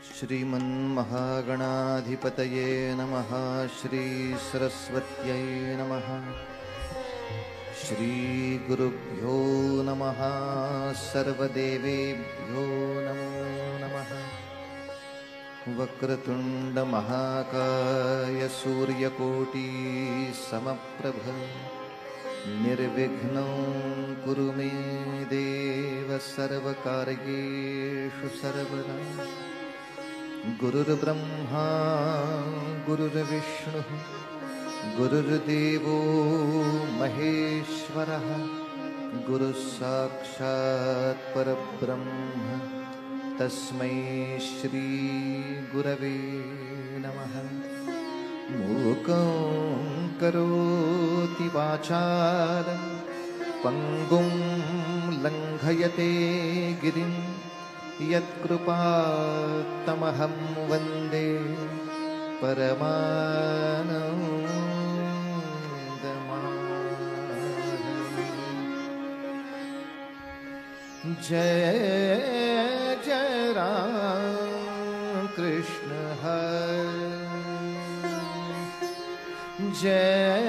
श्रीमन्महागणाधिपतये नमः। श्री सरस्वत्यै नमः। श्रीगुरुभ्यो नमः। सर्वदेवेभ्यो नमो नमः। वक्रतुंड महाकाय सूर्यकोटि समप्रभ निर्विघ्नं कुरु मे देव सर्वकार्येषु सर्वदा। गुरुर्ब्रह्मा गुरुर्विष्णुः गुरुर्देवो महेश्वरः गुरुस्साक्षात् परब्रह्म तस्मै श्री गुरवे नमः। मूकं करोति वाचालं पंगुं लंघयते गिरिं यत्कृपातमहं वन्दे परमानन्दमाधवम्। जय जय राम कृष्ण हरे। जय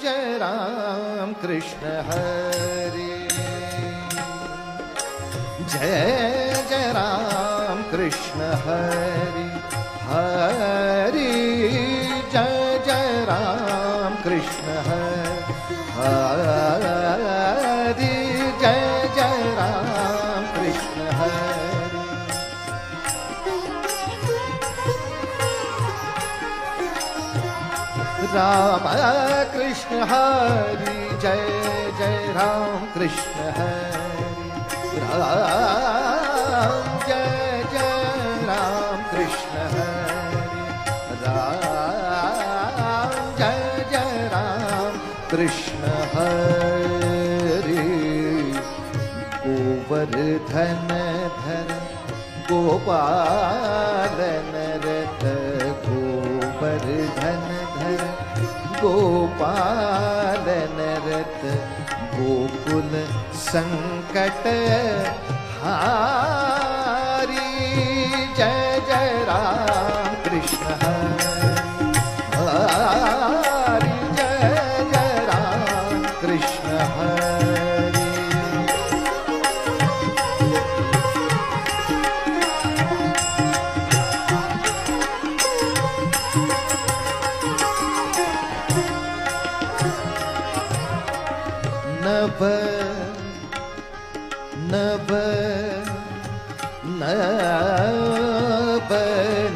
जय राम कृष्ण हरे। जय जय राम कृष्ण हरि हरि। जय जय राम कृष्ण हरि। जय जय राम कृष्ण हरि। राम कृष्ण हरि। जय जय राम कृष्ण हरि। राम जय जय राम कृष्ण हरि। राम जय जय राम कृष्ण हरि। गोवर्धन धर गोपाल नरत गोवर्धन धर गोपाल नरत गोकुल संकट हारी। जय जय राम कृष्ण हरि। जय जय राम कृष्ण हरि। नभ नभ नभ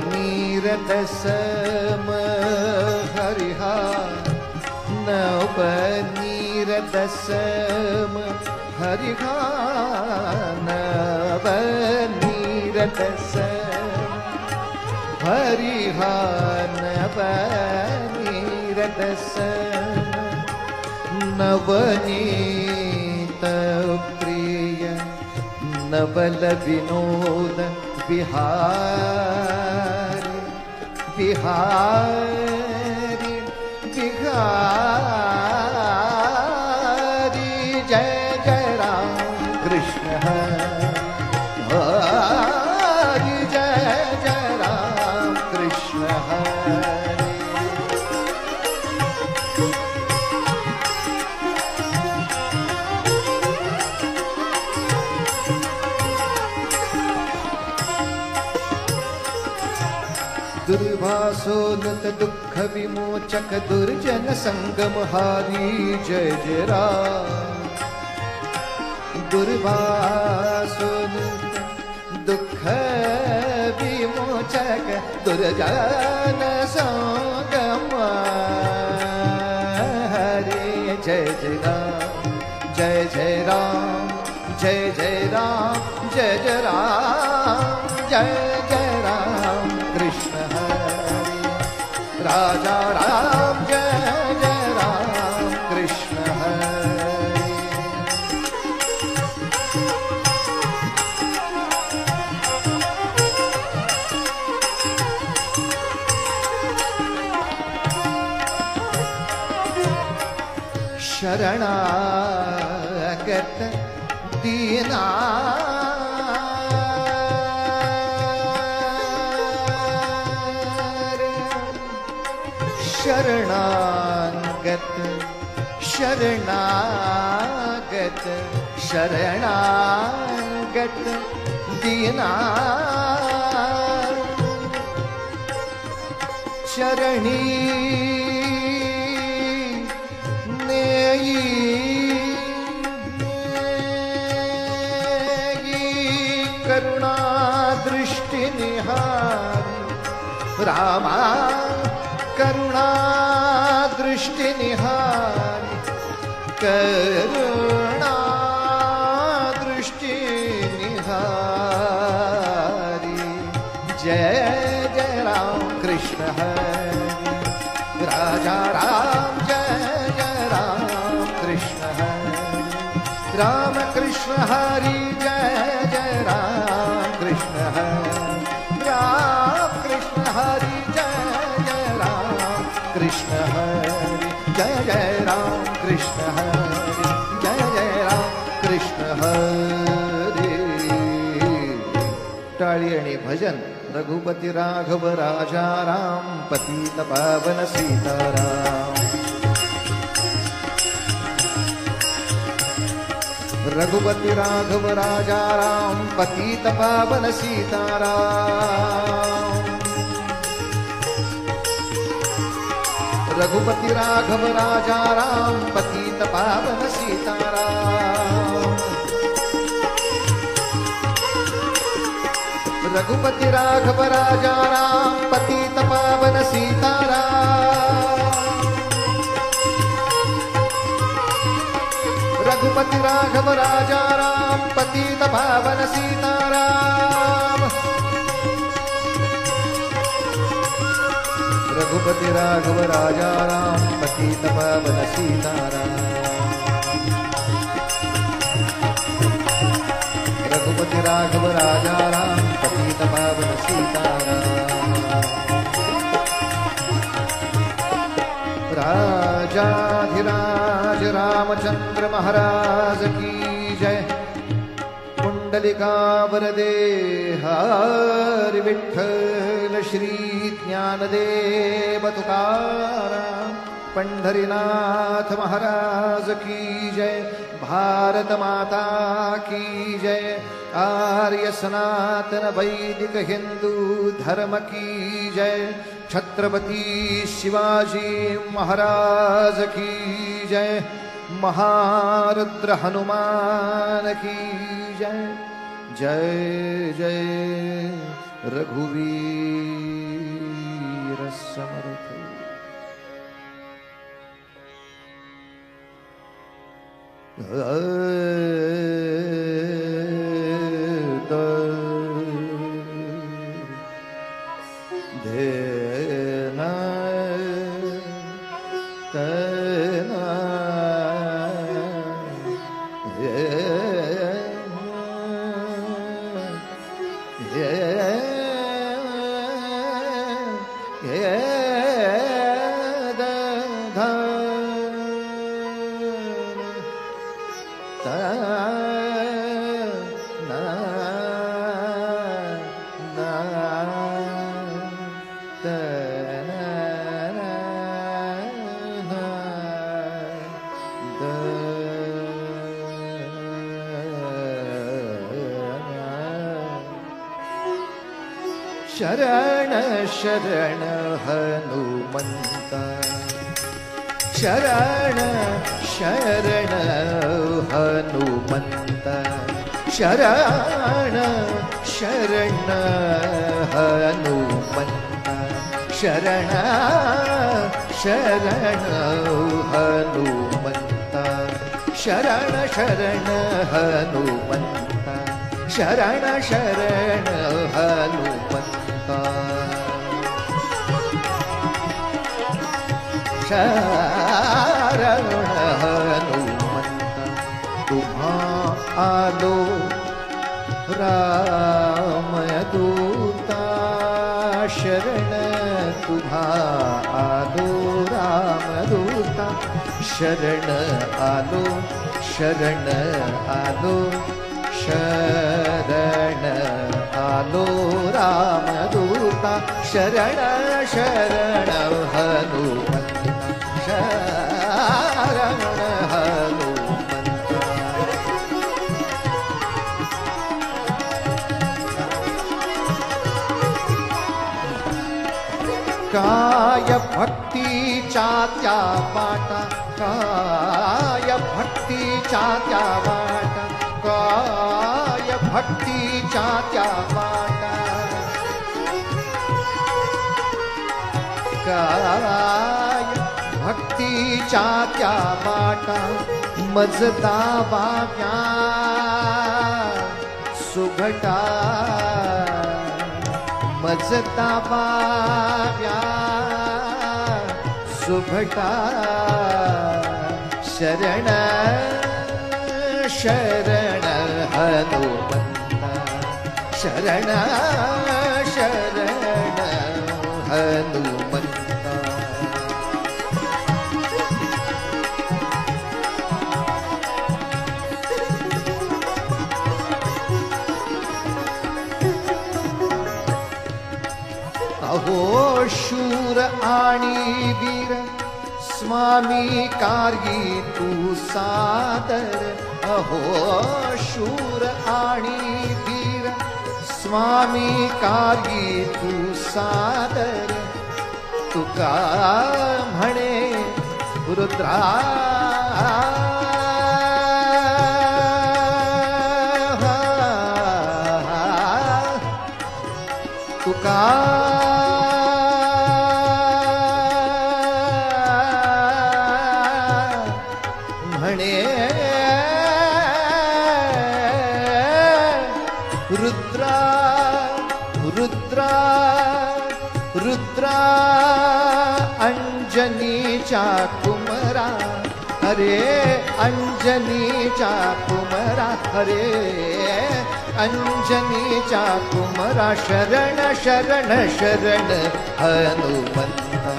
नीरद सम हरिहा। नभ नीरद सम हरिहा। नभ नीरद सम हरिहा। नभ नीरद सम नवनीत प्रिय नवल विनोद बिहारी बिहारी बिहारी। जय जय राम कृष्ण हरि। जय जय राम कृष्ण हरि। दुर्वासोनुत दुख विमोचक दुर्जन संगमहारी। जय जय राम। दुर्वासोनुत दुख विमोचक दुर्जन संगमहारी। जय जय राम। जय जय राम। जय जय राम। जय जय राम। जय जय राम कृष्ण हरि। राजा राम जय जय राम कृष्ण हरि। शरणागत दीना शरणागत शरणागत शरणागत दीना चरणी नेई करुणा दृष्टि निहारी रामा करुणा दृष्टि निहारी करुणा दृष्टि निहारी जय जय राम कृष्ण हरि राजा राम जय जय राम कृष्ण हरि राम कृष्ण हरि जय जय राम कृष्ण हरि राम कृष्ण हरि जय जय राम कृष्ण हरि जय जय राम कृष्ण हरि जय जय राम कृष्ण हरि टाळी आणि भजन रघुपति राघव राजा राम पतित पावन सीताराम रघुपति राघव राजा राम पतित पावन सीताराम रघुपति राघव राजा राम पतित पावन सीताराम रघुपति राघव राजा राम पतित पावन सीताराम रघुपति राघव राजा राम पतित पावन सीताराम रघुपति राघव राजा राम पतित पावन सीताराम रघुपति राघव राजा राम पतित पावन सीताराम राजाधिराज रामचंद्र महाराज की जय कुंडलिकावरदे हरि विठ्ठल श्री ज्ञानदेव तुकाराम पंढरीनाथ महाराज की जय भारत माता की जय आर्य सनातन वैदिक हिंदू धर्म की जय छत्रपति शिवाजी महाराज की जय महारुद्र हनुमान की जय जय जय रघुवीर समर्थ शरण शरण हनुमंता शरण शरण हनुमंता शरण शरण हनुमंता शरण शरण हनुमंता शरण शरण हनुमंता शरण शरण हनुमंता शरण हनुमंता तुम्हा आलो रामदूता शरण तुम्हा आलो रामदूता शरण आलो शरण आलो शरण आलो रामदूता शरण शरण हनुमंता काय भक्तीच्या त्या वाटा, काय भक्तीच्या त्या वाटा, काय भक्तीच्या त्या वाटा, काय भक्तीच्या त्या वाटा, मजदा बाव्या सुघटा, मजदा बाव्या सुघटा, शरण शरण हनुमंता, शरण शरण हनुमंता. अहो शूर आणि वीर स्वामी कार्yi तू सादर, अहो शूर आणि वीर स्वामी कार्yi तू सादर. तुका म्हणे रुद्रा तुका म्हणे रुद्रा रुद्रा रुद्रा अंजनीच्या कुमरा, हरे अंजनीच्या कुमरा, हरे अंजनीच्या कुमरा. शरण शरण शरण हनुमंता,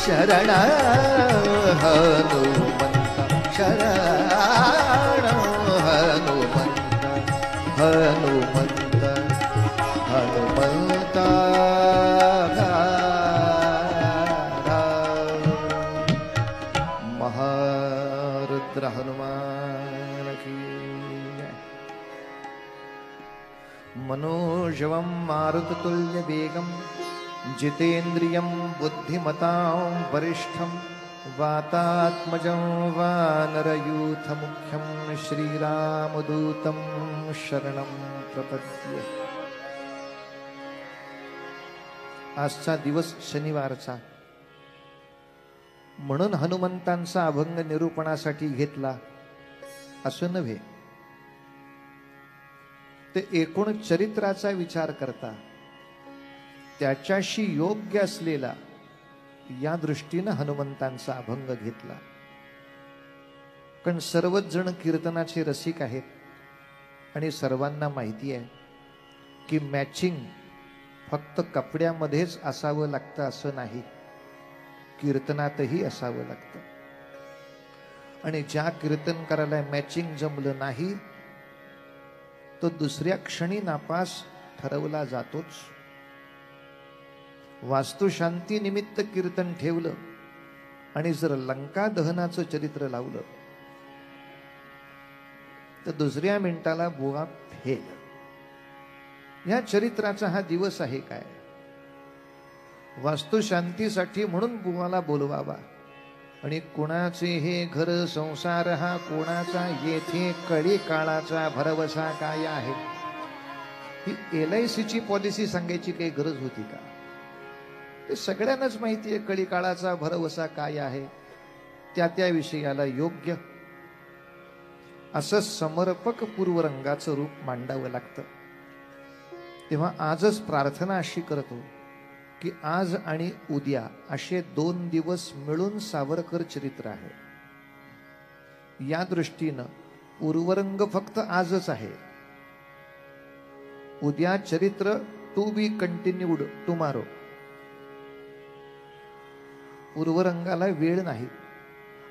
शरण हनुमंता, शरण हनुमंता, हनुमंता हनुमंता. महारुद्र हनुमान की जय. मनोजवं मारुततुल्यवेगं जितेन्द्रियं बुद्धिमतां वरिष्ठं वातात्मजं वानरयूथमुख्यं श्रीरामदूतं शरणं प्रपद्ये. आजचा दिवस शनिवारचा, म्हणून हनुमंतांचा अभंग निरूपणासाठी घेतला असं नव्हे. ते एकूण चरित्राचा विचार करता त्याच्याशी योग्य असलेला या दृष्टीनं हनुमंतांचा अभंग घेतला. कारण सर्वच जण कीर्तनाचे रसिक आहेत आणि सर्वांना माहिती आहे की मॅचिंग फक्त कपड्यामध्येच असावं लागतं असं नाही, कीर्तनातही असावं लागतं. आणि ज्या कीर्तनकाराला मॅचिंग जमलं नाही तो दुसऱ्या क्षणी नापास ठरवला जातोच. वास्तुशांती निमित्त कीर्तन ठेवलं आणि जर लंका दहनाचं चरित्र लावलं तर दुसऱ्या मिनिटाला बुवा फेल. या चरित्राचा हा दिवस आहे काय? वास्तुशांतीसाठी म्हणून बुवाला बोलवावा. आणि कोणाचे हे घर संसार हा कोणाचा, येथे कळी काळाचा भरवसा काय आहे. ही LICची पॉलिसी सांगायची काही गरज होती का? ते सगळ्यांनाच माहिती आहे कळी काळाचा भरवसा काय आहे. त्या त्या विषयाला योग्य असं समर्पक पूर्वरंगाचं रूप मांडावं लागतं. तेव्हा आजच प्रार्थना अशी करतो की आज आणि उद्या असे 2 दिवस मिळून सावरकर चरित्र आहे. या दृष्टीनं पूर्वरंग फक्त आजच आहे. उद्या चरित्र टू बी कंटिन्यूड टुमारो. पूर्वरंगाला वेळ नाही.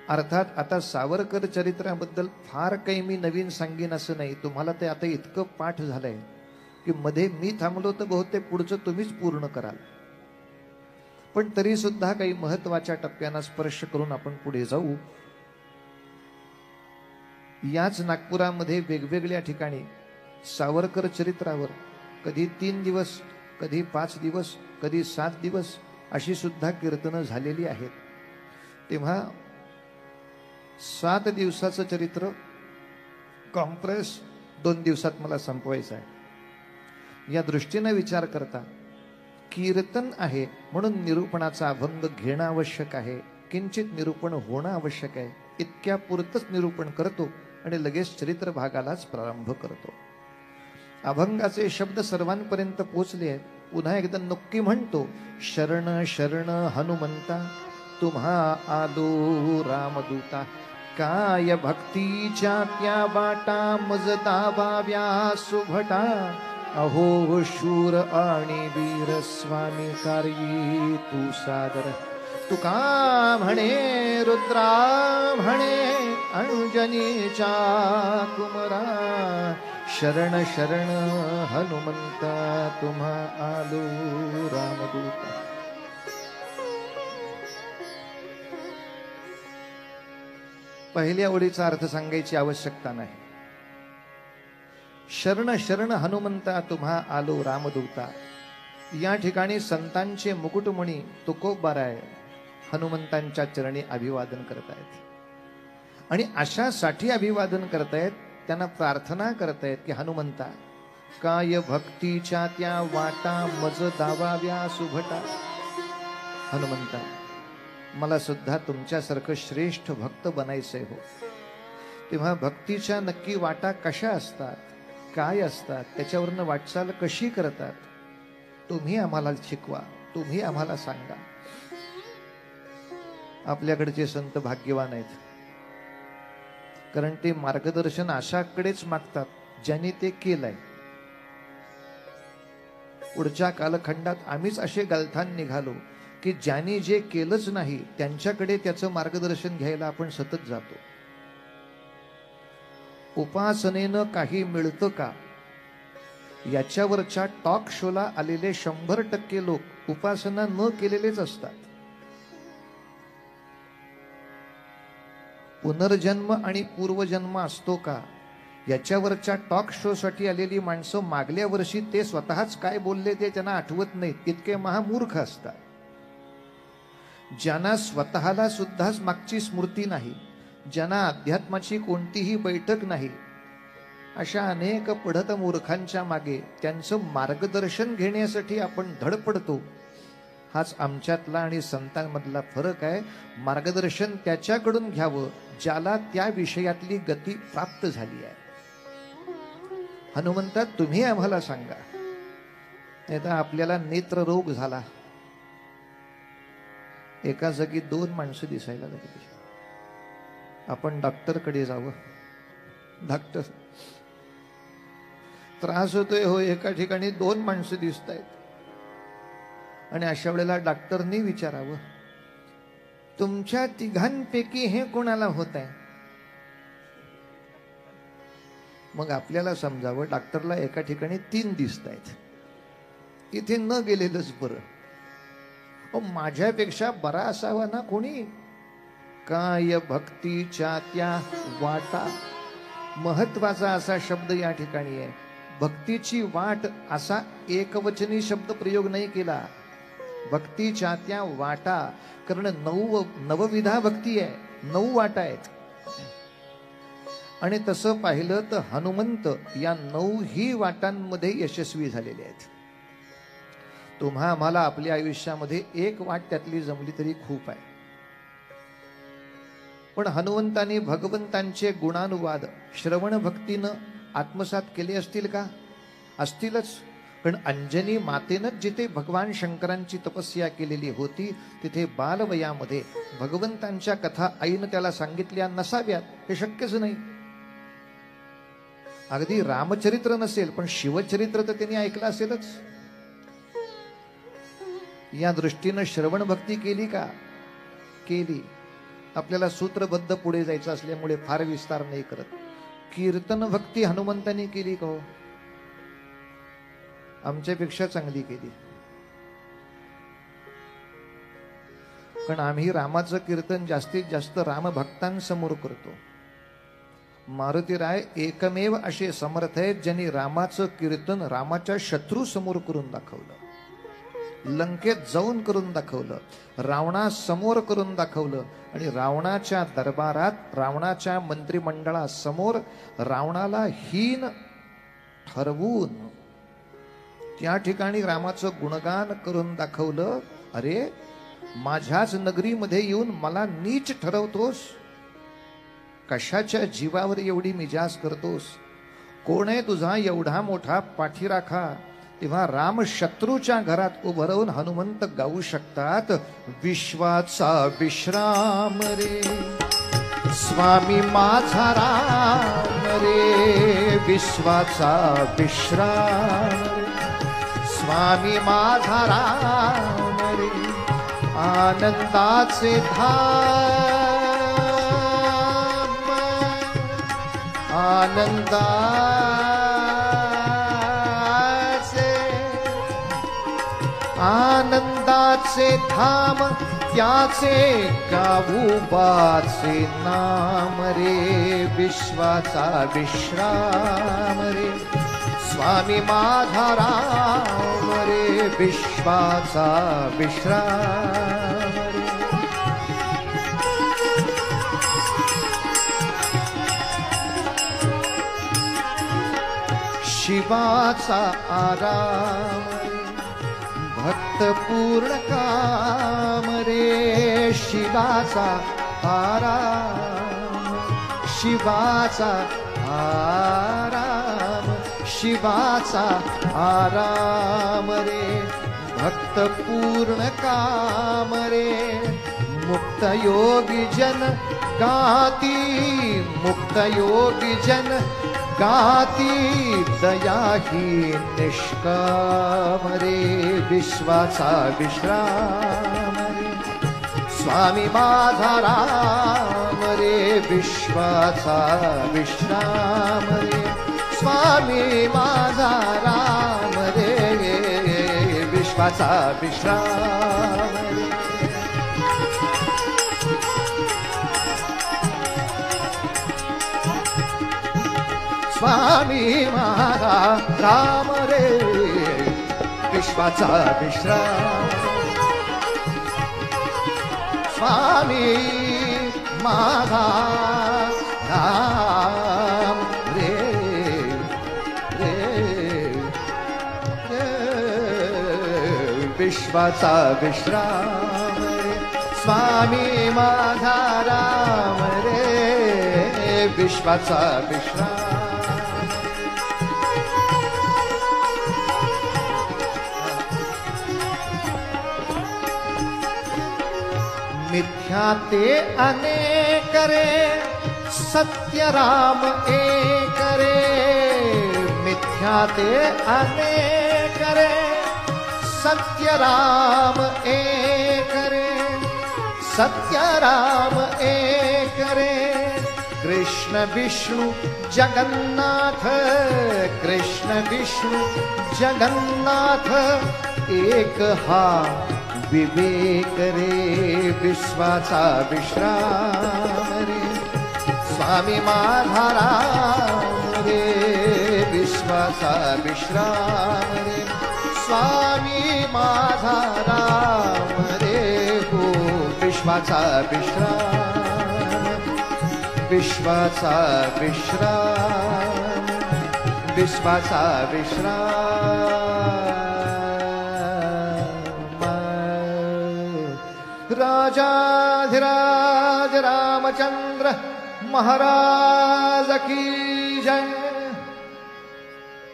अर्थात आता सावरकर चरित्राबद्दल फार काही मी नवीन सांगेन असं नाही. तुम्हाला ते आता इतकं पाठ झालंय की मध्ये मी थांबलो तर बहुतेक पुढचं तुम्हीच पूर्ण कराल. पण तरी सुद्धा काही महत्वाच्या टप्प्यांना स्पर्श करून आपण पुढे जाऊ. याच नागपुरामध्ये वेगवेगळ्या ठिकाणी सावरकर चरित्रावर कधी 3 दिवस, कधी 5 दिवस, कधी 7 दिवस, अशी सुद्धा कीर्तनं झालेली आहेत. तेव्हा 7 दिवसाचं चरित्र कॉम्प्रेस 2 दिवसात मला संपवायचं आहे. या दृष्टीने विचार करता कीर्तन आहे म्हणून निरूपणाचा अभंग घेणं आवश्यक आहे, किंचित निरूपण होणं आवश्यक आहे. इतक्या पुरतच निरूपण करतो आणि लगेच चरित्र भागालाच प्रारंभ करतो. अभंगाचे शब्द सर्वांपर्यंत पोचले आहेत. पुन्हा एकदा नक्की म्हणतो, शरण शरण हनुमंता तुम्हा आलो रामदूता. काय भक्तीच्या त्या वाटा मज दाबाव्या सुभटा. अहो शूर आणि वीर स्वामी कार्य तू सादर. तुका म्हणे रुद्रा म्हणे अंजनीच्या कुमरा. शरण शरण हनुमंता तुम्हा आलो रामदूता. पहिल्या ओळीचा अर्थ सांगायची आवश्यकता नाही. शरण शरण हनुमंता तुम्हा आलो रामदूता. या ठिकाणी संतांचे मुकुटमणी तुकोबाराय हनुमंतांच्या चरणी अभिवादन करतायत आणि अशासाठी अभिवादन करतायत, त्यांना प्रार्थना करतायत की हनुमंता काय भक्तीच्या त्या वाटा मज दावाव्या सुभटा. हनुमंता मला सुद्धा तुमच्यासारखं श्रेष्ठ भक्त बनायचंय हो. तेव्हा भक्तीच्या नक्की वाटा कशा असतात, काय असतात, त्याच्यावरनं वाटचाल कशी करतात, तुम्ही आम्हाला शिकवा, तुम्ही आम्हाला सांगा. आपल्याकडचे संत भाग्यवान आहेत, कारण ते मार्गदर्शन अशाकडेच मागतात ज्यांनी ते केलंय. पुढच्या कालखंडात आम्हीच असे गलथान निघालो की ज्यांनी जे केलंच नाही त्यांच्याकडे त्याचं मार्गदर्शन घ्यायला आपण सतत जातो. उपासनेनं काही मिळतं का, याच्यावरच्या टॉक शोला आलेले 100% लोक उपासना न केलेलेच असतात. पुनर्जन्म आणि पूर्वजन्म असतो का, याच्यावरच्या टॉक शो साठी आलेली माणसं मागल्या वर्षी ते स्वतःच काय बोलले ते त्यांना आठवत नाहीत, इतके महामूर्ख असतात. ज्यांना स्वतःला सुद्धा मागची स्मृती नाही, ज्यांना अध्यात्माची कोणतीही बैठक नाही, अशा अनेक पढत मूर्खांच्या मागे त्यांचं मार्गदर्शन घेण्यासाठी आपण धडपडतो. हाच आमच्यातला आणि संतांमधला फरक आहे. मार्गदर्शन त्याच्याकडून घ्यावं ज्याला त्या विषयातली गती प्राप्त झाली आहे. हनुमंता तुम्ही आम्हाला सांगा. नाही तर आपल्याला नेत्ररोग झाला, एका जागी 2 माणसं दिसायला लागली, आपण डॉक्टरकडे जावं. डॉक्टर त्रास होतोय हो, एका ठिकाणी 2 माणसं दिसत आहेत. आणि अशा वेळेला डॉक्टरनी विचारावं, तुमच्या तिघांपैकी हे कोणाला होत आहे. मग आपल्याला समजावं डॉक्टरला एका ठिकाणी 3 दिसत आहेत, इथे न गेलेलंच बरं. माझ्यापेक्षा बरा असावा ना कोणी. काय भक्तीच्या त्या वाटा, महत्वाचा असा शब्द या ठिकाणी आहे. भक्तीची वाट असा एकवचनी शब्द प्रयोग नाही केला. भक्तीच्या त्या वाटा, कारण 9 भक्ती आहे, 9 वाटा आहेत. आणि तसं पाहिलं तर हनुमंत या 9ही वाटांमध्ये यशस्वी झालेले आहेत. तुम्हा आम्हाला आपल्या आयुष्यामध्ये एक वाट त्यातली जमली तरी खूप आहे. पण हनुमंतांनी भगवंतांचे गुणानुवाद श्रवण भक्तीनं आत्मसात केले असतील का? असतीलच. पण अंजनी मातेनंच जिथे भगवान शंकरांची तपस्या केलेली होती तिथे बालवयामध्ये भगवंतांच्या कथा आईनं त्याला सांगितल्या नसाव्यात, हे शक्यच नाही. अगदी रामचरित्र नसेल पण शिवचरित्र तर त्यांनी ऐकलं असेलच. या दृष्टीनं श्रवण भक्ती केली का? केली. आपल्याला सूत्रबद्ध पुढे जायचं असल्यामुळे फार विस्तार नाही करत. कीर्तन भक्ती हनुमंतांनी केली का? आमच्यापेक्षा चांगली केली. पण आम्ही रामाचं कीर्तन जास्तीत जास्त रामभक्तांसमोर करतो. मारुतीराय एकमेव असे समर्थ आहेत ज्यांनी रामाचं कीर्तन रामाच्या शत्रू समोर करून दाखवलं. लंकेत जाऊन करून दाखवलं, रावणासमोर करून दाखवलं आणि रावणाच्या दरबारात रावणाच्या मंत्रिमंडळासमोर रावणाला हीन ठरवून त्या ठिकाणी रामाचं गुणगान करून दाखवलं. अरे माझ्याच नगरीमध्ये येऊन मला नीच ठरवतोस, कशाच्या जीवावर एवढी मिजाज करतोस, कोण आहे तुझा एवढा मोठा पाठीराखा. तेव्हा राम शत्रूच्या घरात उभं राहून हनुमंत गाऊ शकतात, विश्वाचा विश्राम रे स्वामी माझा राम रे, विश्वाचा विश्राम रे स्वामी माझा राम रे, आनंदाचे धाम आनंदाचे आनंदाचे धाम त्याचे गाऊबाचे नाम रे, विश्वाचा विश्राम रे स्वामी माझा राम रे, विश्वाचा विश्राम रे. शिवाचा आराम भक्त पूर्ण काम रे, शिवाचा आराम शिवाचा आराम शिवाचा आराम रे, भक्त पूर्ण काम रे. मुक्त योगी जन गाती, मुक्त योगी जन गाती, दया ही निष्काम रे, विश्वाचा विश्राम रे स्वामी माझा राम रे, विश्वाचा विश्राम रे स्वामी माझा राम रे, विश्वाचा विश्राम रे. स्वामी माझा राम रे, विश्वाचा विश्राम स्वामी माझा राम रे, विश्वाचा विश्राम रे स्वामी माझा राम रे, विश्वाचा विश्राम. मिथ्या ते अनेक रे सत्य राम एक रे, मिथ्या ते अनेक रे सत्य राम एक रे, सत्य राम एक रे. कृष्ण विष्णु जगन्नाथ, कृष्ण विष्णु जगन्नाथ एक हा विवेक रे, विश्वाचा विश्राम रे स्वामी माझा राम रे, विश्वाचा विश्राम रे स्वामी माझा राम रे, हो विश्वाचा विश्राम, विश्वाचा विश्राम, विश्वाचा विश्राम. राजाधिराज रामचंद्र महाराज की जय.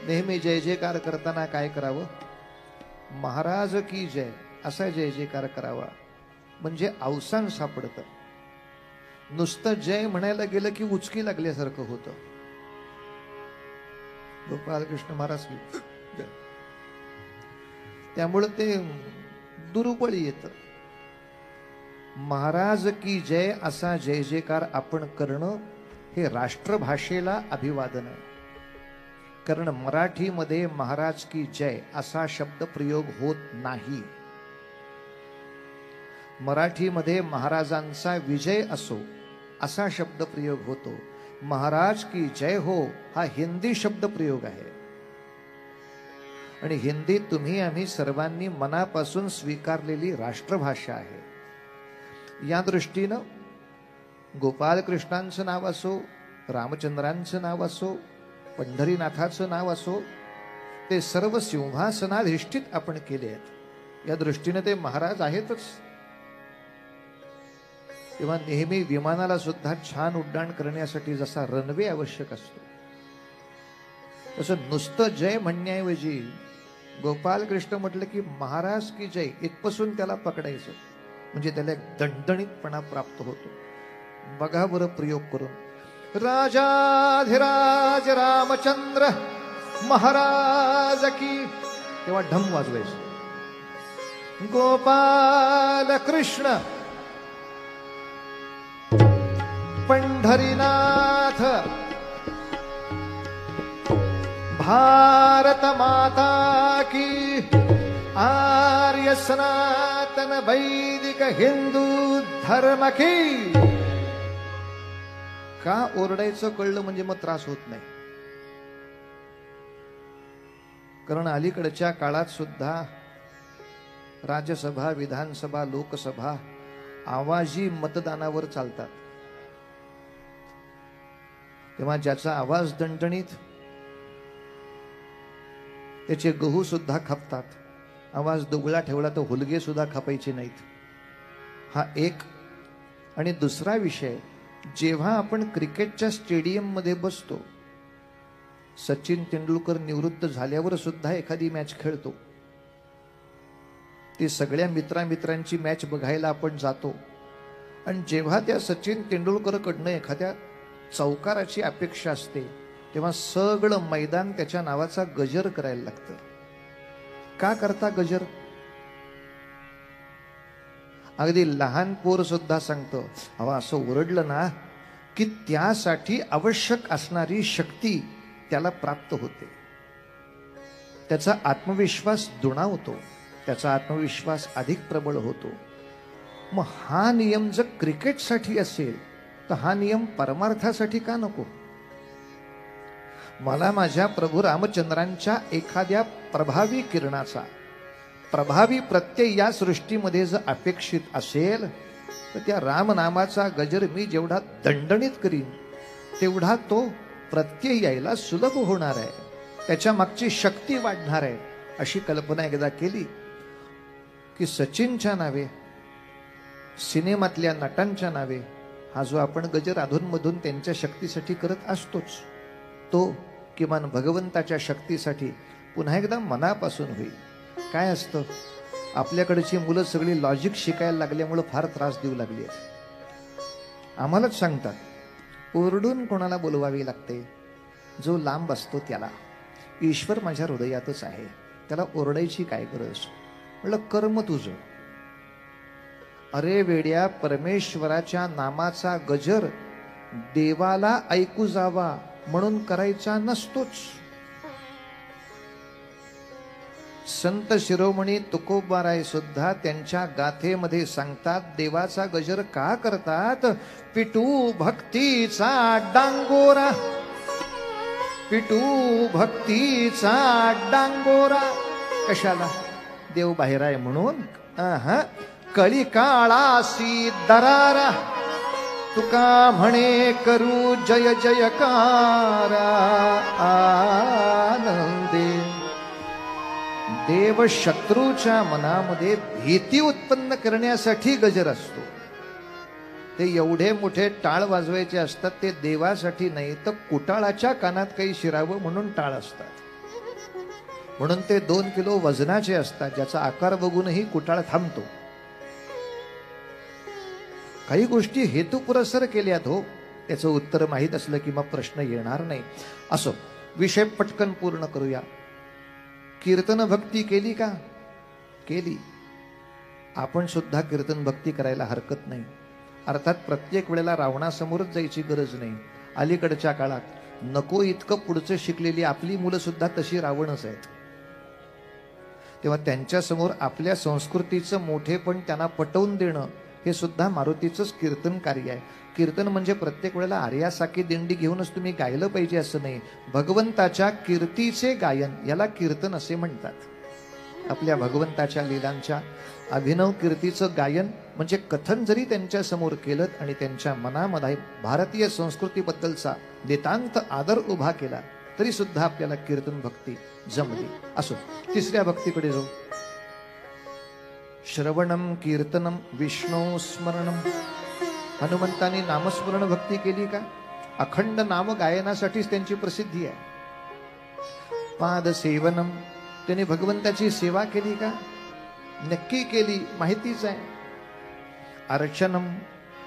नेहमी जय जयकार करताना काय करावं, महाराज की जय असा जय जयकार करावा, म्हणजे अवसान सापडतं. नुसतं जय म्हणायला गेलं की उचकी लागल्यासारखं होतं. गोपालकृष्ण महाराज की जय, त्यामुळे ते दुर्बळी येतं. महाराज की जय असा जय जयकार आपण करणं हे राष्ट्रभाषेला अभिवादन आहे. कारण मराठीमध्ये महाराज की जय असा शब्द प्रयोग होत नाही. मराठीमध्ये महाराजांचा विजय असो असा शब्द प्रयोग होतो. महाराज की जय हो हा हिंदी शब्द प्रयोग आहे. आणि हिंदी तुम्ही आम्ही सर्वांनी मनापासून स्वीकारलेली राष्ट्रभाषा आहे। या दृष्टीनं गोपालकृष्णांचं नाव असो, रामचंद्रांचं नाव असो, पंढरीनाथाचं नाव असो, ते सर्व सिंहासनाधिष्ठित आपण केले आहेत। या दृष्टीने ते महाराज आहेतच। तेव्हा नेहमी विमानाला सुद्धा छान उड्डाण करण्यासाठी जसा रनवे आवश्यक असतो, तसं नुसतं जय म्हणण्याऐवजी गोपालकृष्ण म्हटलं की महाराज की जय इथपासून त्याला पकडायचं, म्हणजे त्याला एक दणदणीतपणा प्राप्त होतो। बघा बरं प्रयोग करून, राजाधिराज रामचंद्र महाराज की, तेव्हा ढम वाजवायचं। गोपाल कृष्ण पंढरीनाथ भारत माता की, आर्य सनातन वैदिक हिंदू धर्म की। का ओरडायचं कळलं म्हणजे मग त्रास होत नाही। कारण अलीकडच्या काळात सुद्धा राज्यसभा, विधानसभा, लोकसभा आवाजी मतदानावर चालतात। तेव्हा ज्याचा आवाज दणदणीत, त्याचे गहू सुद्धा खपतात। आवाज दुबळा ठेवला तर हुलगे सुद्धा खपायचे नाहीत। हा एक। आणि दुसरा विषय, जेव्हा आपण क्रिकेटच्या स्टेडियम मध्ये बसतो, सचिन तेंडुलकर निवृत्त झाल्यावर सुद्धा एखादी मॅच खेळतो, ती सगळ्या मित्रांची मॅच बघायला आपण जातो। आणि जेव्हा त्या सचिन तेंडुलकरकडनं एखाद्या चौकाराची अपेक्षा असते, तेव्हा सगळं मैदान त्याच्या नावाचा गजर करायला लागतं। का करता गजर? अगदी लहान पोर सुद्धा सांगतं, अहो असं ओरडलं ना की त्यासाठी आवश्यक असणारी शक्ती त्याला प्राप्त होते, त्याचा आत्मविश्वास दुणावतो, त्याचा आत्मविश्वास अधिक प्रबळ होतो। मग हा नियम जर क्रिकेटसाठी असेल तर हा नियम परमार्थासाठी का नको? मला माझ्या प्रभू रामचंद्रांच्या एखाद्या प्रभावी किरणाचा, प्रभावी प्रत्यय या सृष्टीमध्ये जर अपेक्षित असेल तर त्या रामनामाचा गजर मी जेवढा दणदणीत करीन तेवढा तो प्रत्यय यायला सुलभ होणार आहे, त्याच्या मागची शक्ती वाढणार आहे। अशी कल्पना एकदा केली की सचिनच्या नावे, सिनेमातल्या नटांच्या नावे हा जो आपण गजर अधूनमधून त्यांच्या शक्तीसाठी करत असतोच, तो किमान भगवंताच्या शक्तीसाठी पुन्हा एकदा मनापासून होईल। काय असतं, आपल्याकडची मुलं सगळी लॉजिक शिकायला लागल्यामुळे फार त्रास देऊ लागली आहेत। आम्हालाच सांगतात, ओरडून कोणाला बोलवावी लागते? जो लांब असतो त्याला। ईश्वर माझ्या हृदयातच आहे, त्याला ओरडायची काय गरज? म्हटलं कर्म तुझं। अरे वेड्या, परमेश्वराच्या नामाचा गजर देवाला ऐकू जावा म्हणून करायचा नसतोच। संत शिरोमणी तुकोबाराय सुद्धा त्यांच्या गाथेमध्ये सांगतात, देवाचा गजर का करतात? पिटू भक्तीचा डांगोरा, पिटू भक्तीचा डांगोरा। कशाला? देव बाहेर आहे म्हणून? कळी काळासी दरारा, तुका म्हणे करू जय जयकारा आनंदे। देव शत्रूच्या मनामध्ये भीती उत्पन्न करण्यासाठी गजर असतो। ते एवढे मोठे टाळ वाजवायचे असतात, ते देवासाठी नाही तर कुटाळाच्या कानात काही शिरावं म्हणून टाळ असतात। म्हणून ते 2 किलो वजनाचे असतात, ज्याचा आकार बघूनही कुटाळ थांबतो। काही गोष्टी हेतुपुरस्सर केल्यात हो, त्याचं उत्तर माहीत असलं की मग प्रश्न येणार नाही। असो, विषय पटकन पूर्ण करूया। कीर्तन भक्ती केली का? केली। आपण सुद्धा कीर्तन भक्ती करायला हरकत नाही। अर्थात प्रत्येक वेळेला रावणासमोरच जायची गरज नाही। अलीकडच्या काळात नको इतकं पुढचं शिकलेली आपली मुलं सुद्धा तशी रावणच आहेत। तेव्हा त्यांच्या समोर आपल्या संस्कृतीचं मोठेपण त्यांना पटवून देणं हे सुद्धा मारुतीचंच कीर्तन कार्य आहे. कीर्तन म्हणजे प्रत्येक वेळेला आर्यासाकी दिंडी घेऊनच तुम्ही गायलं पाहिजे असं नाही. भगवंताच्या कीर्तीचे गायन याला कीर्तन असे म्हणतात. आपल्या भगवंताच्या लीलांच्या अभिनव कीर्तीचं गायन म्हणजे कथन जरी त्यांच्या समोर केलं आणि त्यांच्या मनामध्ये भारतीय संस्कृतीबद्दलचा नितांत आदर उभा केला तरी सुद्धा आपल्याला कीर्तन भक्ती जमली. असो, तिसऱ्या भक्तीकडे जाऊ. श्रवणम कीर्तनम विष्णू स्मरणम. हनुमंतांनी नामस्मरण भक्ती केली का? अखंड नाम गायनासाठीच त्यांची प्रसिद्धी आहे. पाद सेवनम, त्यांनी भगवंताची सेवा केली का? नक्की केली, माहितीच आहे. अर्चनम,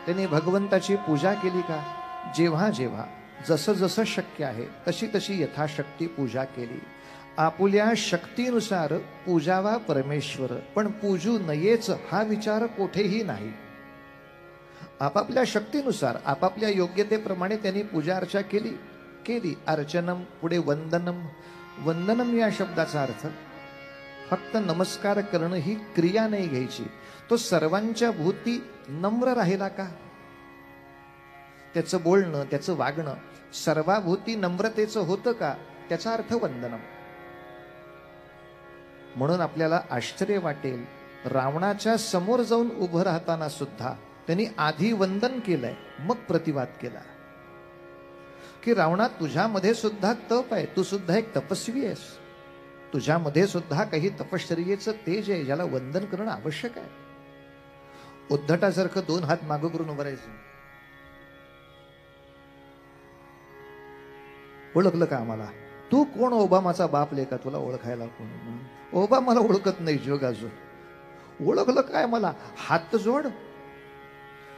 त्यांनी भगवंताची पूजा केली का? जेव्हा जेव्हा जसं जसं शक्य आहे तशी तशी यथाशक्ती पूजा केली. आपुल्या शक्तीनुसार पूजावा परमेश्वर, पण पूजू नयेच हा विचार कोठेही नाही. आपापल्या शक्तीनुसार आपापल्या योग्यतेप्रमाणे त्यांनी पूजा अर्चा केली. अर्चनम, पुढे वंदनम. वंदनम या शब्दाचा अर्थ फक्त नमस्कार करणं ही क्रिया नाही घ्यायची. तो सर्वांच्या भोवती नम्र राहिला का? त्याचं बोलणं, त्याचं वागणं सर्वाभूती नम्रतेचं होतं का? त्याचा अर्थ वंदनम. म्हणून आपल्याला आश्चर्य वाटेल, रावणाच्या समोर जाऊन उभं राहताना सुद्धा त्यांनी आधी वंदन केलंय, मग प्रतिवाद केला की रावणा, तुझ्यामध्ये सुद्धा तप आहे, तू सुद्धा एक तपस्वी आहेस, तुझ्यामध्ये सुद्धा काही तपश्चर्येचं तेज आहे, ज्याला वंदन करणं आवश्यक आहे. उद्धटासारखं दोन हात मागं करून उभं राहायचं. ओळखलं का आम्हाला? तू कोण? ओबामाचा बाप लेका, तुला ओळखायला कोण? ओबामाला ओळखत नाही जग अजून. ओळखलं काय मला? हात जोड.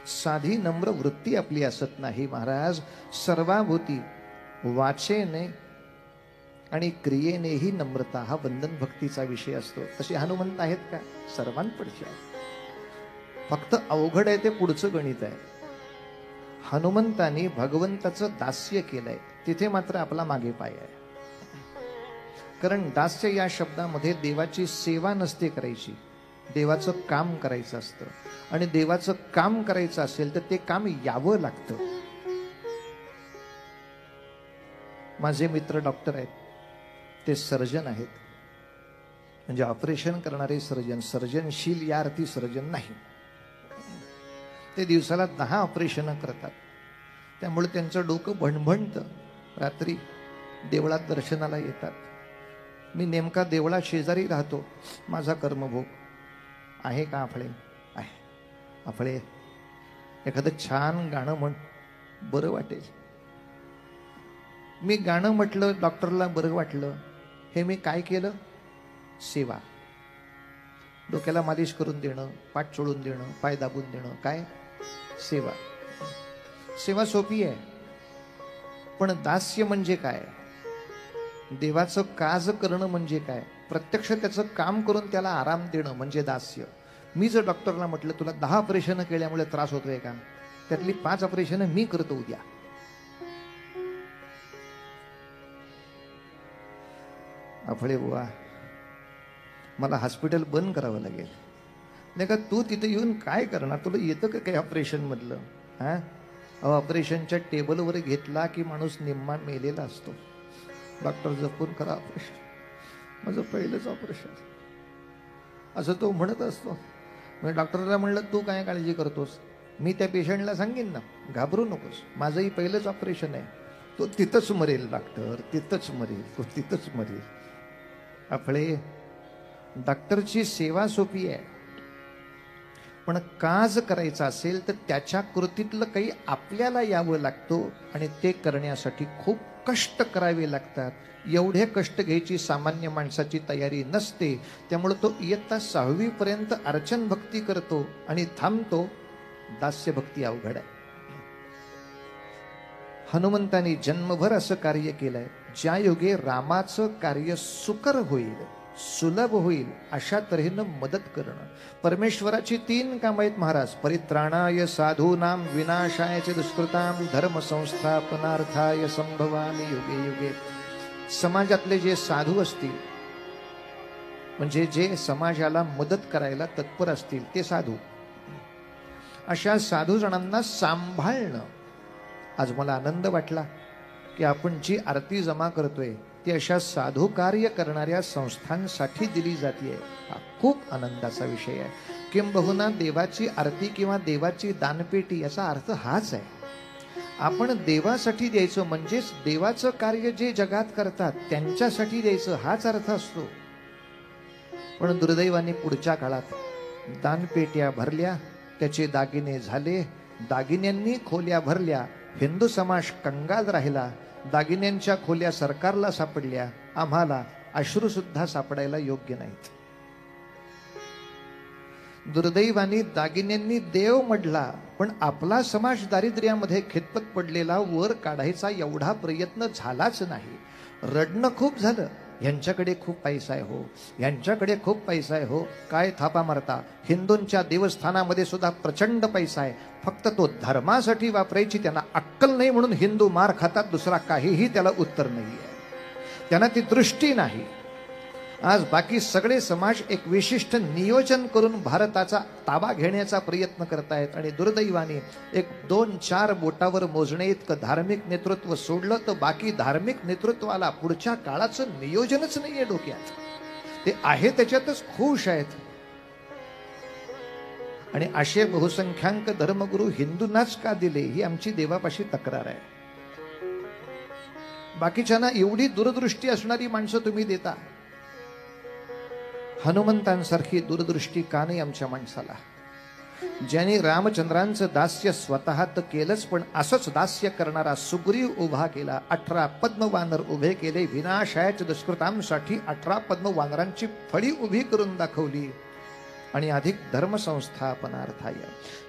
साधी नम्र वृत्ती आपली असत नाही महाराज. सर्वाभूती वाचेने आणि क्रियेनेही नम्रता हा वंदन भक्तीचा विषय असतो. तसे हनुमंत आहेत का? सर्वांपडचे आहेत. फक्त अवघड आहे ते पुढचं गणित आहे. हनुमंतांनी भगवंताचं दास्य केलंय, तिथे मात्र आपला मागे पाय आहे. कारण दास्य या शब्दामध्ये देवाची सेवा नसते करायची, देवाचं काम करायचं असतं. आणि देवाचं काम करायचं असेल तर ते काम यावं लागतं. माझे मित्र डॉक्टर आहेत, ते सर्जन आहेत, म्हणजे ऑपरेशन करणारे सर्जन. सर्जनशील या अर्थी सर्जन नाही. ते दिवसाला 10 ऑपरेशन करतात. त्यामुळे त्यांचं डोकं भणभणतं. रात्री देवळात दर्शनाला येतात. मी नेमका देवळा शेजारी राहतो. माझा कर्मभोग आहे का आपले? आहे. आपले एखादं छान गाणं म्हण, बरं वाटेल. मी गाणं म्हटलं, डॉक्टरला बरं वाटलं. हे मी काय केलं? सेवा. डोक्याला मालिश करून देणं, पाठ चोळून देणं, पाय दाबून देणं, काय? सेवा. सेवा सोपी आहे, पण दास्य म्हणजे काय? देवाचं काज करणं म्हणजे काय? प्रत्यक्ष त्याचं काम करून त्याला आराम देणं म्हणजे दास्य. मी जर डॉक्टरला म्हटलं तुला 10 ऑपरेशन केल्यामुळे त्रास होतोय का? त्यातली 5 ऑपरेशन मी करतो उद्या. आपले बुवा, मला हॉस्पिटल बंद करावं लागेल. नाही का? तू तिथे येऊन काय करणार? तुला येतं का काही ऑपरेशन मधलं? हा, ऑपरेशनच्या टेबलवर घेतला की माणूस निम्मा मेलेला असतो. डॉक्टर जपून करा ऑपरेशन, माझं पहिलंच ऑपरेशन, असं तो म्हणत असतो. मी डॉक्टरला म्हणलं तू काय काळजी करतोस? मी त्या पेशंटला सांगेन ना, घाबरू नकोस, माझंही पहिलंच ऑपरेशन आहे. तो तिथंच मरेल डॉक्टर, तिथंच मरेल, तो तिथंच मरेल. आपले डॉक्टरची सेवा सोपी आहे, पण काज करायचा असेल तर त्याच्या कृतीतलं काही आपल्याला यावं लागतो आणि ते करण्यासाठी खूप कष्ट करावे लागतात. एवढे कष्ट घ्यायची सामान्य माणसाची तयारी नसते. त्यामुळे तो इयत्ता 6वी पर्यंत अर्चन भक्ती करतो आणि थांबतो. दास्य भक्ती अवघड आहे. हनुमंतांनी जन्मभर असं कार्य केलंय, ज्या योगे रामाचं कार्य सुकर होईल, सुलभ होईल, अशा तऱ्हेनं मदत करणं. परमेश्वराची 3 कामं आहेत महाराज. परित्राणाय साधूनाम, विनाशाय च दुष्कृताम, धर्म संस्थापनार्थाय संभवामी युगे युगे. समाजातले जे साधू असतील, म्हणजे जे समाजाला मदत करायला तत्पर असतील, ते साधू. अशा साधू जणांना सांभाळणं. आज मला आनंद वाटला की आपण जी आरती जमा करतोय ती अशा साधू कार्य करणाऱ्या संस्थांसाठी दिली जाते. हा खूप आनंदाचा विषय आहे. किंबहुना देवाची आरती किंवा देवाची दानपेटी याचा अर्थ हाच आहे. आपण देवासाठी द्यायचं, म्हणजेच देवाचं कार्य जे जगात करतात त्यांच्यासाठी द्यायचं, हाच अर्थ असतो. पण दुर्दैवाने पुढच्या काळात दानपेट्या भरल्या, त्याचे दागिने झाले, दागिन्यांनी खोल्या भरल्या, हिंदू समाज कंगाल राहिला, दागिन्यांच्या खोल्या सरकारला सापडल्या, आम्हाला अश्रू सुद्धा सापडायला योग्य नाहीत. दुर्दैवाने दागिन्यांनी देव मडला, पण आपला समाज दारिद्र्यामध्ये खितपत पडलेला वर काढायचा एवढा प्रयत्न झालाच नाही. रडणं खूप झालं, यांच्याकडे खूप पैसा आहे हो, यांच्याकडे खूप पैसा आहे हो. काय थापा मारता, हिंदूंच्या देवस्थानामध्ये सुद्धा प्रचंड पैसा आहे, फक्त तो धर्मासाठी वापरायची त्यांना अक्कल नाही म्हणून हिंदू मार खातात. दुसरा काहीही त्याला उत्तर नाही आहे, त्यांना ती दृष्टी नाही. आज बाकी सगळे समाज एक विशिष्ट नियोजन करून भारताचा ताबा घेण्याचा प्रयत्न करतायत आणि दुर्दैवाने एक 2-4 बोटावर मोजणे इतकं धार्मिक नेतृत्व सोडलं तर बाकी धार्मिक नेतृत्वाला पुढच्या काळाचं नियोजनच नाहीये डोक्यात. ते आहे त्याच्यातच खुश आहेत. आणि असे बहुसंख्याक धर्मगुरू हिंदूंनाच का दिले ही आमची देवापाशी तक्रार आहे. बाकीच्यांना एवढी दूरदृष्टी असणारी माणसं तुम्ही देता, हनुमंतांसारखी दूरदृष्टी का नाही आमच्या माणसाला? ज्यांनी रामचंद्रांचं दास्य स्वतः तर केलंच, पण असंच दास्य करणारा सुग्रीव उभा केला. 18 पद्मवानर उभे केले. विनाशायच दुष्कृतांसाठी 18 पद्मवानरांची फळी उभी करून दाखवली. आणि अधिक धर्मसंस्थापनार्थाय.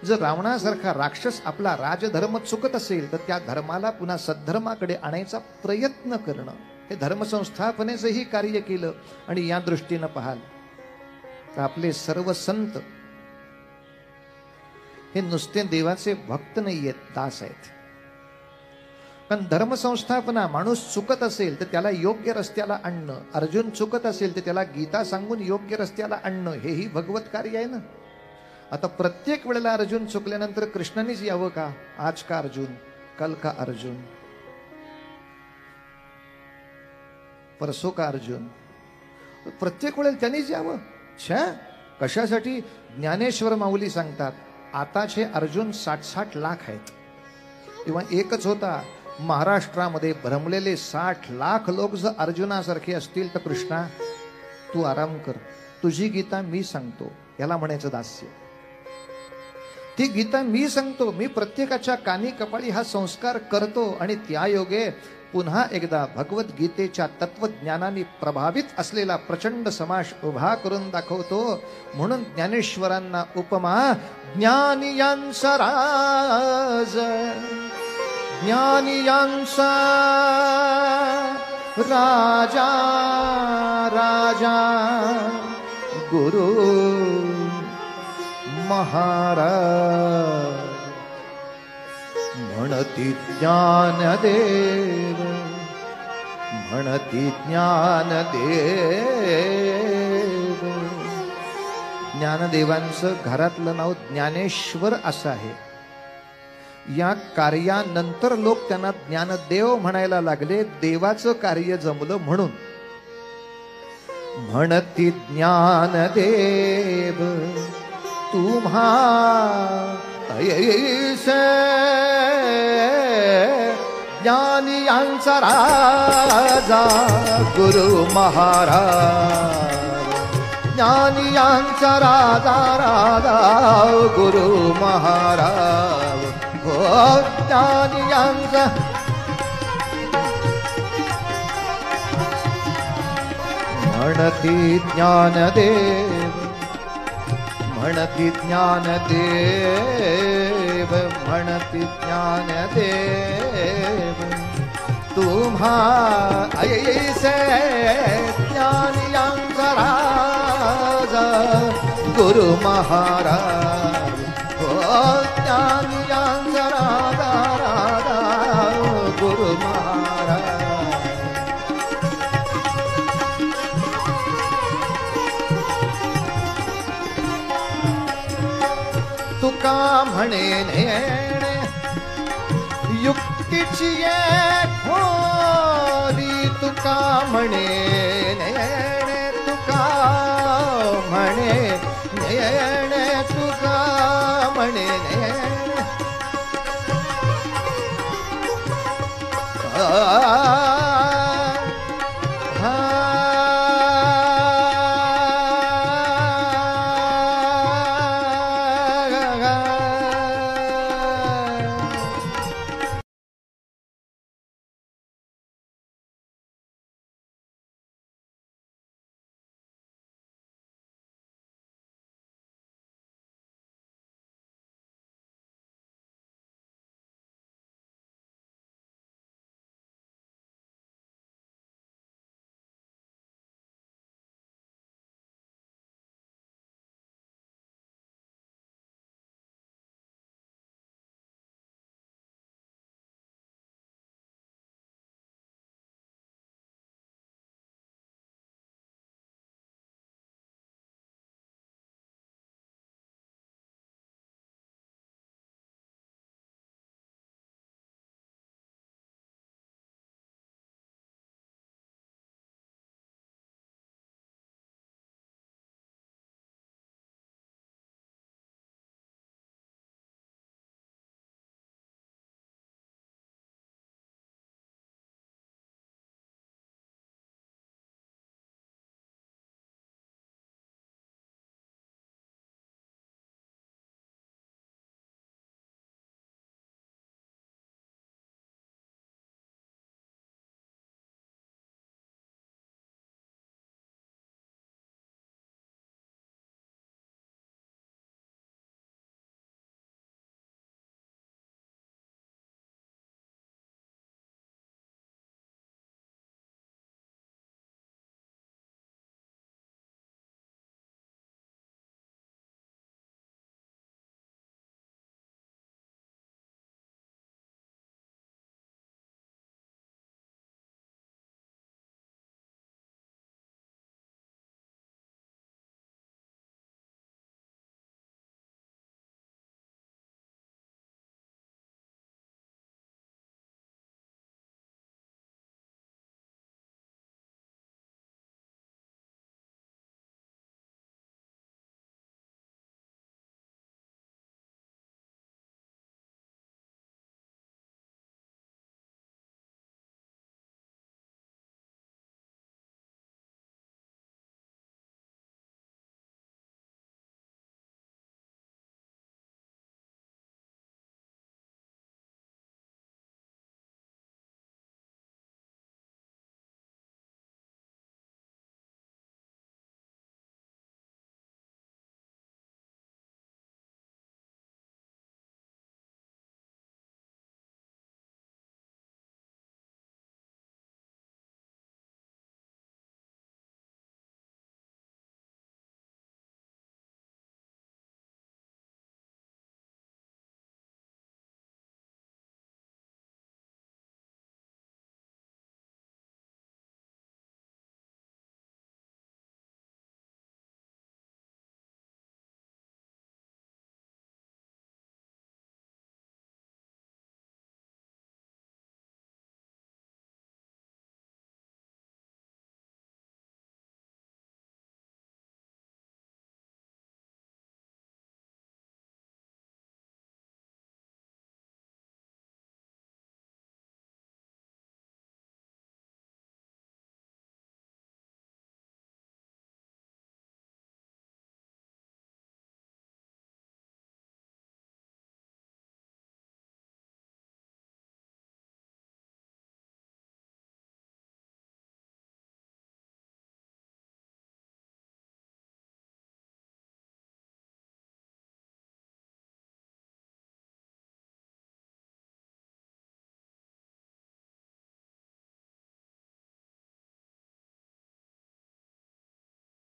जर रावणासारखा राक्षस आपला राजधर्म चुकत असेल तर त्या धर्माला पुन्हा सद्धर्माकडे आणायचा प्रयत्न करणं, हे धर्मसंस्थापनेचंही कार्य केलं. आणि या दृष्टीनं पाहाल तर आपले सर्व संत हे नुसते देवाचे भक्त नाहीयेत, दास आहेत. पण धर्मसंस्थापना, माणूस चुकत असेल तर त्याला योग्य रस्त्याला आणणं, अर्जुन चुकत असेल तर त्याला गीता सांगून योग्य रस्त्याला आणणं, हेही भगवत कार्य आहे ना. आता प्रत्येक वेळेला अर्जुन चुकल्यानंतर कृष्णानेच यावं का? आज का अर्जुन, कल का अर्जुन, परसो का अर्जुन, प्रत्येक वेळेला त्यांनीच यावं. छा, कशासाठी? ज्ञानेश्वर माऊली सांगतात आताचे अर्जुन 60-60 लाख आहेत. तेव्हा एकच होता. महाराष्ट्रामध्ये भ्रमलेले 60 लाख लोक जर अर्जुनासारखे असतील तर कृष्णा तू आराम कर, तुझी गीता मी सांगतो, याला म्हणायचं दास्य. ती गीता मी सांगतो, मी प्रत्येकाच्या कानी कपाळी हा संस्कार करतो आणि त्या योगे पुन्हा एकदा भगवद्गीतेच्या तत्वज्ञानाने प्रभावित असलेला प्रचंड समाज उभा करून दाखवतो. म्हणून ज्ञानेश्वरांना उपमा ज्ञानियांचा राज, ज्ञानियांचा राजा, राजा गुरु महाराज. म्हणती ज्ञानदेव, म्हणती ज्ञानदेव. ज्ञानदेवांचं घरातलं नाव ज्ञानेश्वर असं आहे. या कार्यानंतर लोक त्यांना ज्ञानदेव म्हणायला लागले, देवाचं कार्य जमलं म्हणून. म्हणती ज्ञानदेव तुम्हा ऐसे ज्ञानियांचा राजा गुरु महाराज. ज्ञानियांचा राजा, राजा गुरु महाराज. हो ज्ञानियांचा म्हणती ज्ञानदेव, म्हणती ज्ञानदेव, म्हणती ज्ञानदेव तुम्हा ऐसे ज्ञानियांचा राजा गुरु महाराज. हो ज्ञानियांचा राजा, राजा गुरु महाराज. तुका म्हणे नेणे युक्तीची खोरी तुका म्हणे नेणे तुका म्हणे नेणे